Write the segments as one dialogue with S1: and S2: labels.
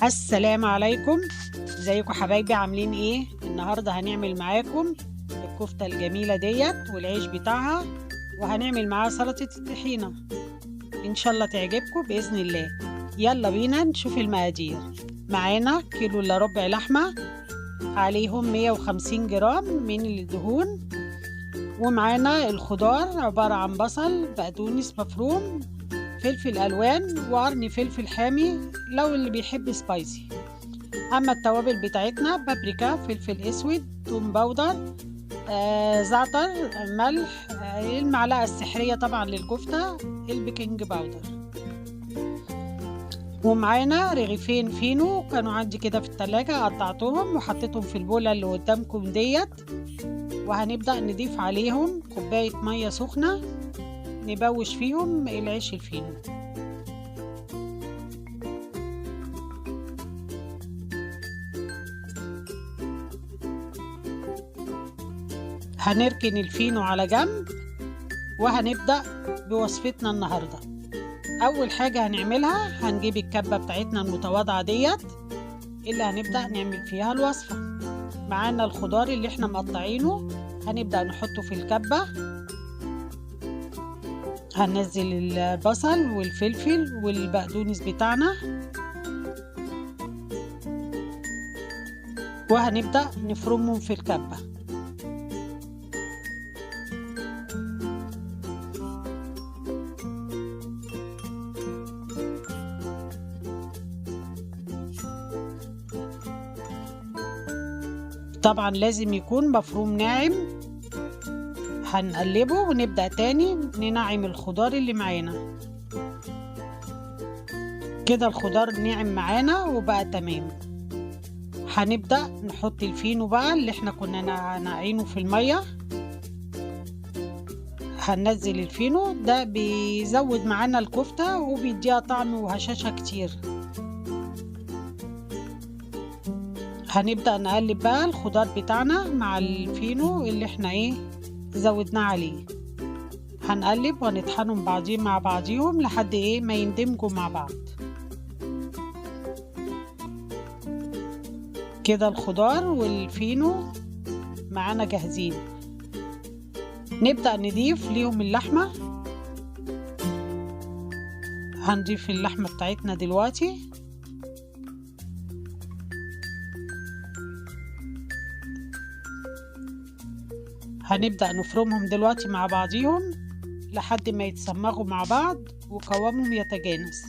S1: السلام عليكم. ازيكم حبايبي؟ عاملين ايه؟ النهارده هنعمل معاكم الكفته الجميله ديت والعيش بتاعها، وهنعمل معاها سلطه الطحينه. ان شاء الله تعجبكم باذن الله. يلا بينا نشوف المقادير. معانا كيلو الا ربع لحمه، عليهم 150 جرام من الدهون، ومعانا الخضار عباره عن بصل، بقدونس مفروم، فلفل الوان، وقرن فلفل حامي لو اللي بيحب سبايسي. اما التوابل بتاعتنا بابريكا، فلفل اسود، توم باودر، زعتر، ملح، المعلقه السحريه طبعا للكفته البيكنج باودر. ومعانا رغيفين فينو كانوا عندي كده في التلاجة، قطعتهم وحطيتهم في البولة اللي قدامكم ديت. وهنبدأ نضيف عليهم كوباية مية سخنة نبوش فيهم العيش الفينو. هنركن الفينو على جنب وهنبدأ بوصفتنا النهاردة. أول حاجة هنعملها هنجيب الكبة بتاعتنا المتواضعة ديت اللي هنبدأ نعمل فيها الوصفة. معانا الخضار اللي احنا مقطعينه هنبدأ نحطه في الكبة. هننزل البصل والفلفل والبقدونس بتاعنا، وهنبدأ نفرمهم في الكبة. طبعا لازم يكون مفروم ناعم. هنقلبه ونبدأ تاني ننعم الخضار اللي معانا كده. الخضار ناعم معانا وبقى تمام. هنبدأ نحط الفينو بقى اللي احنا كنا ناقعينه في المية. هننزل الفينو ده، بيزود معانا الكفتة وبيديها طعم وهشاشة كتير. هنبدأ نقلب بقى الخضار بتاعنا مع الفينو اللي احنا زودناه عليه. هنقلب ونطحنهم بعضين مع بعضيهم لحد ما يندمجوا مع بعض كده. الخضار والفينو معانا جاهزين. نبدأ نضيف ليهم اللحمة. هنضيف اللحمة بتاعتنا دلوقتي. هنبدأ نفرمهم دلوقتي مع بعضيهم لحد ما يتسمغوا مع بعض وقوامهم يتجانس.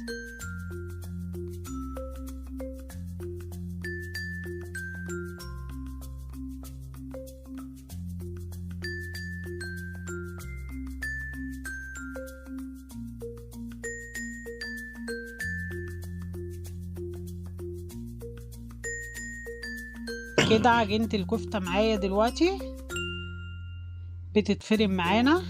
S1: كده عجينة الكفتة معايا دلوقتي بتتفرم معانا.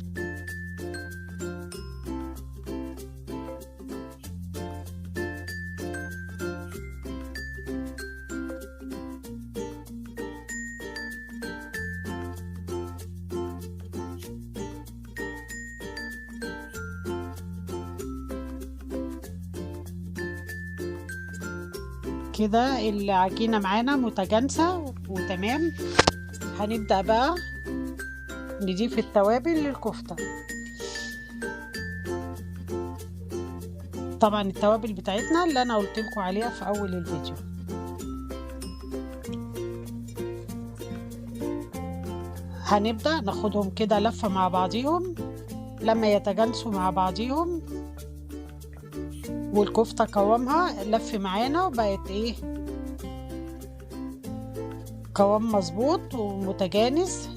S1: كده العجينة معانا متجانسة وتمام. هنبدأ بقى نضيف التوابل للكفتة. طبعا التوابل بتاعتنا اللي انا قلت لكم عليها في اول الفيديو. هنبدأ ناخدهم كده لفة مع بعضيهم لما يتجانسوا مع بعضيهم، والكفتة قوامها لف معانا وبقت قوام مظبوط ومتجانس.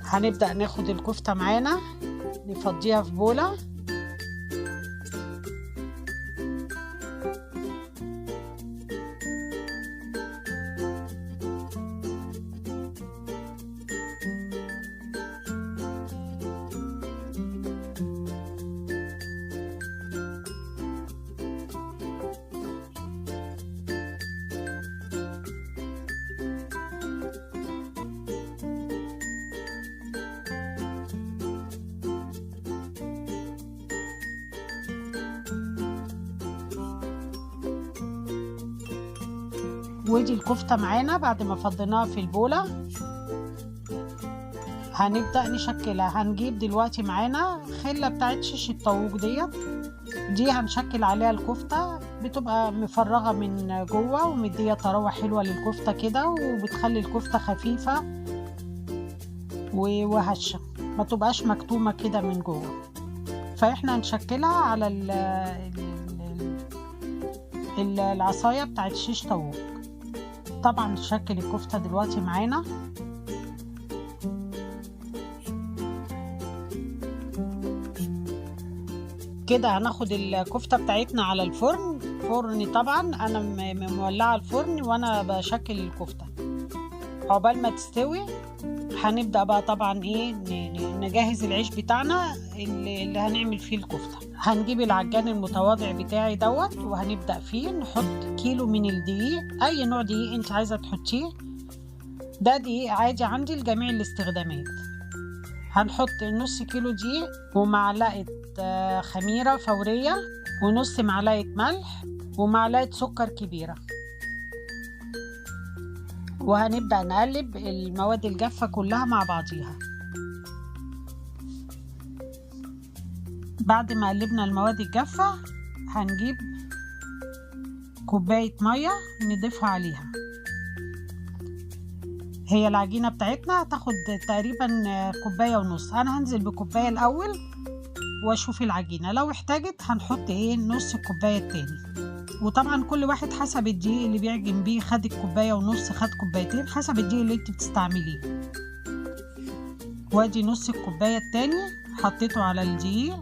S1: هنبدأ ناخد الكفتة معانا نفضيها في بولة. ودي الكفتة معانا بعد ما فضيناها في البولة. هنبدأ نشكلها. هنجيب دلوقتي معانا خلة بتاعت شيش الطاووق دي هنشكل عليها الكفتة. بتبقى مفرغة من جوه ومدية طراوة حلوة للكفتة كده، وبتخلي الكفتة خفيفة وهشة، ما تبقاش مكتومة كده من جوه. فاحنا هنشكلها على العصاية بتاعت شيش طاووق. طبعا نشكل الكفتة دلوقتي معانا. كده هناخد الكفتة بتاعتنا على الفرن. طبعا انا مولعة الفرن وانا بشكل الكفتة. عقبال ما تستوي هنبدأ بقى طبعا نجهز العيش بتاعنا اللي هنعمل فيه الكفتة. هنجيب العجان المتواضع بتاعي وهنبدأ فيه. نحط كيلو من الدقيق، اي نوع دقيق انت عايزة تحطيه. ده دقيق عادي عندي لجميع الاستخدامات. هنحط نص كيلو دقيق ومعلقة خميرة فورية ونص معلقة ملح ومعلقة سكر كبيرة، وهنبدأ نقلب المواد الجافة كلها مع بعضيها. بعد ما قلبنا المواد الجافة هنجيب كوباية مية نضيفها عليها. هي العجينة بتاعتنا هتاخد تقريبا كوباية ونص. انا هنزل بكوباية الاول واشوف العجينة، لو احتاجت هنحط نص الكوباية التاني. وطبعا كل واحد حسب الدقيق اللي بيعجن بيه، خد الكوباية ونص، خد كوبايتين، حسب الدقيق اللي انت بتستعمليه. وادي نص الكوباية التاني حطيته على الدقيق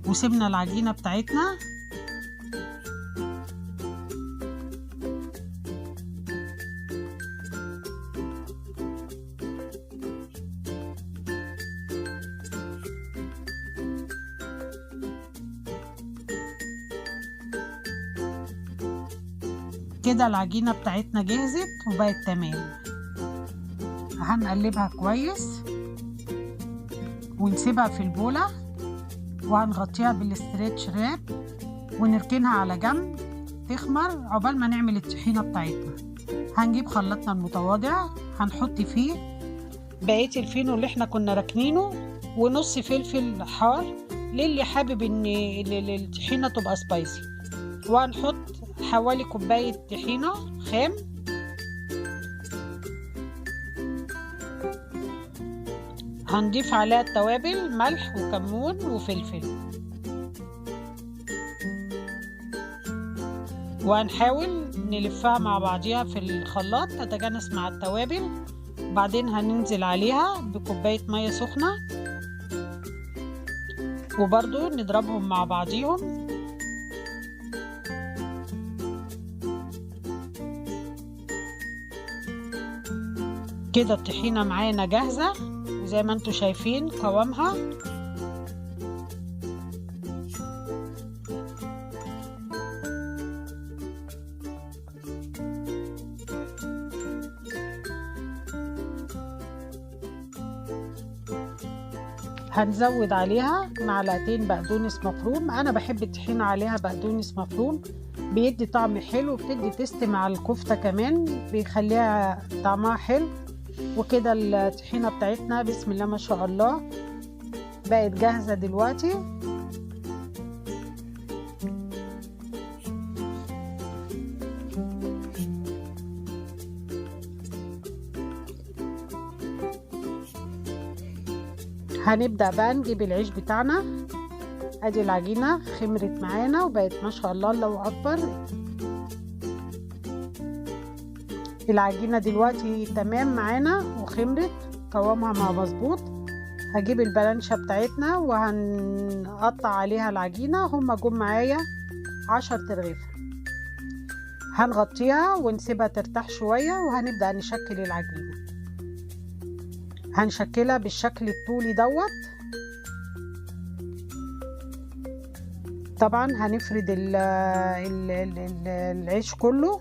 S1: وسيبنا العجينة بتاعتنا. كده العجينة بتاعتنا جهزت وبقت تمام. هنقلبها كويس ونسيبها في البولة، وهنغطيها بالاستريتش راب ونركنها على جنب تخمر عقبال ما نعمل الطحينة بتاعتنا. هنجيب خلاطنا المتواضع، هنحط فيه بقية الفينو اللي احنا كنا راكنينه ونص فلفل حار للي حابب ان الطحينة تبقى سبايسي. وهنحط حوالي كوباية طحينة خام. هنضيف عليها التوابل ملح وكمون وفلفل، وهنحاول نلفها مع بعضيها في الخلاط تتجانس مع التوابل. بعدين هننزل عليها بكوباية مية سخنة وبرضو نضربهم مع بعضيهم. كده الطحينة معانا جاهزة زي ما انتوا شايفين قوامها. هنزود عليها معلقتين بقدونس مفروم. انا بحب الطحينة عليها بقدونس مفروم، بيدي طعم حلو، بتدي تست مع الكفتة كمان، بيخليها طعمها حلو. وكده الطحينة بتاعتنا بسم الله ما شاء الله بقت جاهزة دلوقتي. هنبدأ بقى نجيب العيش بتاعنا. ادي العجينة خمرت معانا وبقت ما شاء الله الله اكبر. العجينة دلوقتي تمام معانا وخمرت قوامها مظبوط. هجيب البلانشة بتاعتنا وهنقطع عليها العجينة. هما جم معايا 10 ترغيفة. هنغطيها ونسيبها ترتاح شوية وهنبدأ نشكل العجينة. هنشكلها بالشكل الطولي طبعا هنفرد العيش كله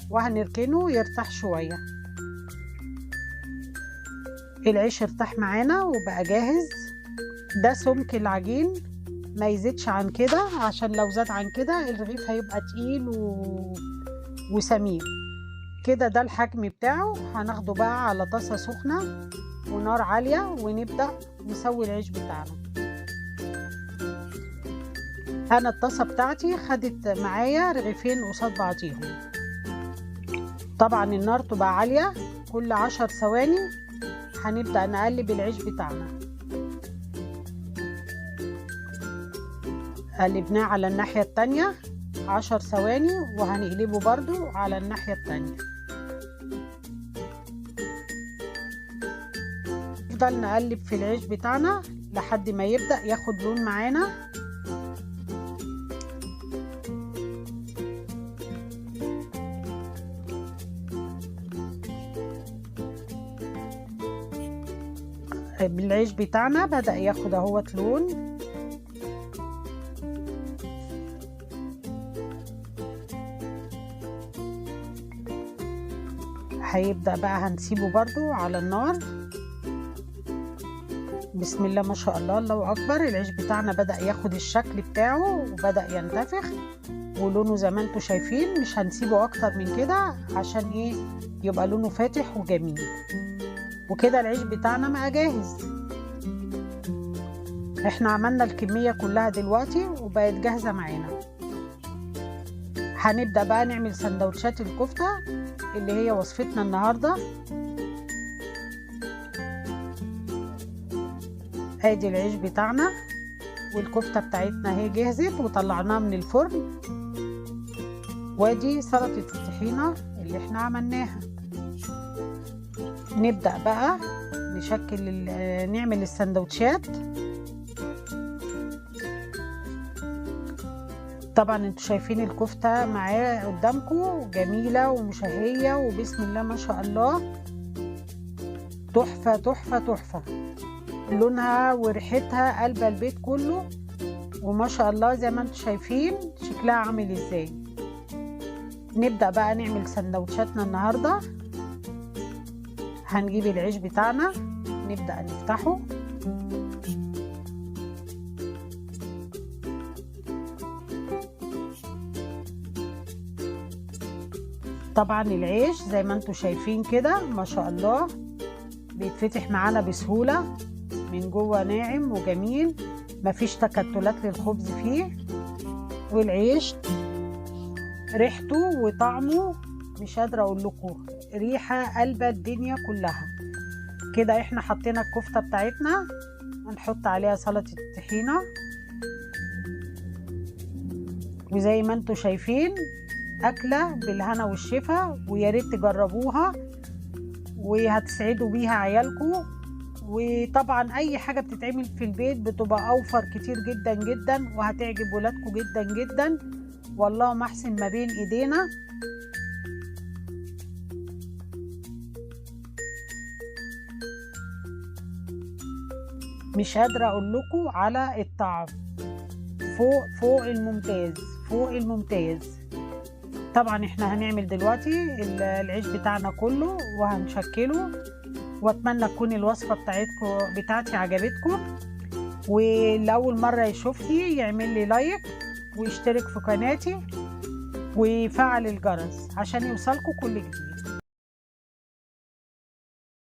S1: وهنركنه يرتاح شوية. العيش ارتاح معانا وبقى جاهز. ده سمك العجين، ما يزيدش عن كده عشان لو زاد عن كده الرغيف هيبقى تقيل وسميك كده. ده الحجم بتاعه. هناخده بقى على طاسة سخنة ونار عالية ونبدأ نسوي العيش بتاعنا. انا الطاسة بتاعتي خدت معايا رغيفين قصاد بعضيهم. طبعا النار تبقى عالية. كل 10 ثواني هنبدأ نقلب العيش بتاعنا. قلبناه على الناحية التانية 10 ثواني وهنقلبه برضو على الناحية التانية. نفضل نقلب في العيش بتاعنا لحد ما يبدأ ياخد لون معانا. العيش بتاعنا بدأ ياخد اهوت لون. هيبدأ بقى هنسيبه برضو على النار. بسم الله ما شاء الله، الله اكبر. العيش بتاعنا بدأ ياخد الشكل بتاعه وبدأ ينتفخ ولونه زي ما انتم شايفين. مش هنسيبه اكتر من كده عشان ايه؟ يبقى لونه فاتح وجميل. وكده العيش بتاعنا بقى جاهز. احنا عملنا الكمية كلها دلوقتي وبقت جاهزة معانا. هنبدأ بقى نعمل سندوتشات الكفتة اللي هي وصفتنا النهاردة. ادي العيش بتاعنا والكفتة بتاعتنا هي جهزت وطلعناها من الفرن. وادي سلطة الطحينة اللي احنا عملناها. نبدأ بقى نعمل السندوتشات. طبعا انتوا شايفين الكفتة معايا قدامكم جميلة ومشهية وبسم الله ما شاء الله تحفة تحفة تحفة. لونها وريحتها قلب البيت كله وما شاء الله زي ما انتوا شايفين شكلها عامل ازاي. نبدأ بقى نعمل سندوتشاتنا النهاردة. هنجيب العيش بتاعنا نبدأ نفتحه. طبعا العيش زي ما انتوا شايفين كده ما شاء الله بيتفتح معانا بسهولة. من جوه ناعم وجميل، مفيش تكتلات للخبز فيه. والعيش ريحته وطعمه مش قادرة اقول لكم، ريحة قلبة الدنيا كلها. كده احنا حطينا الكفتة بتاعتنا. هنحط عليها سلطة الطحينة وزي ما انتوا شايفين أكلة بالهنا والشفا. ويا ريت تجربوها وهتسعدوا بيها عيالكم. وطبعا أي حاجة بتتعمل في البيت بتبقى أوفر كتير جدا جدا وهتعجب ولادكم جدا جدا. والله ما أحسن ما بين إيدينا. مش قادرة أقول لكم على الطعم. فوق الممتاز، فوق الممتاز. طبعا احنا هنعمل دلوقتي العيش بتاعنا كله وهنشكله. واتمنى تكون الوصفة بتاعتي عجبتكم. ولأول مرة يشوفني يعمل لي لايك ويشترك في قناتي ويفعل الجرس عشان يوصلكم كل جديد.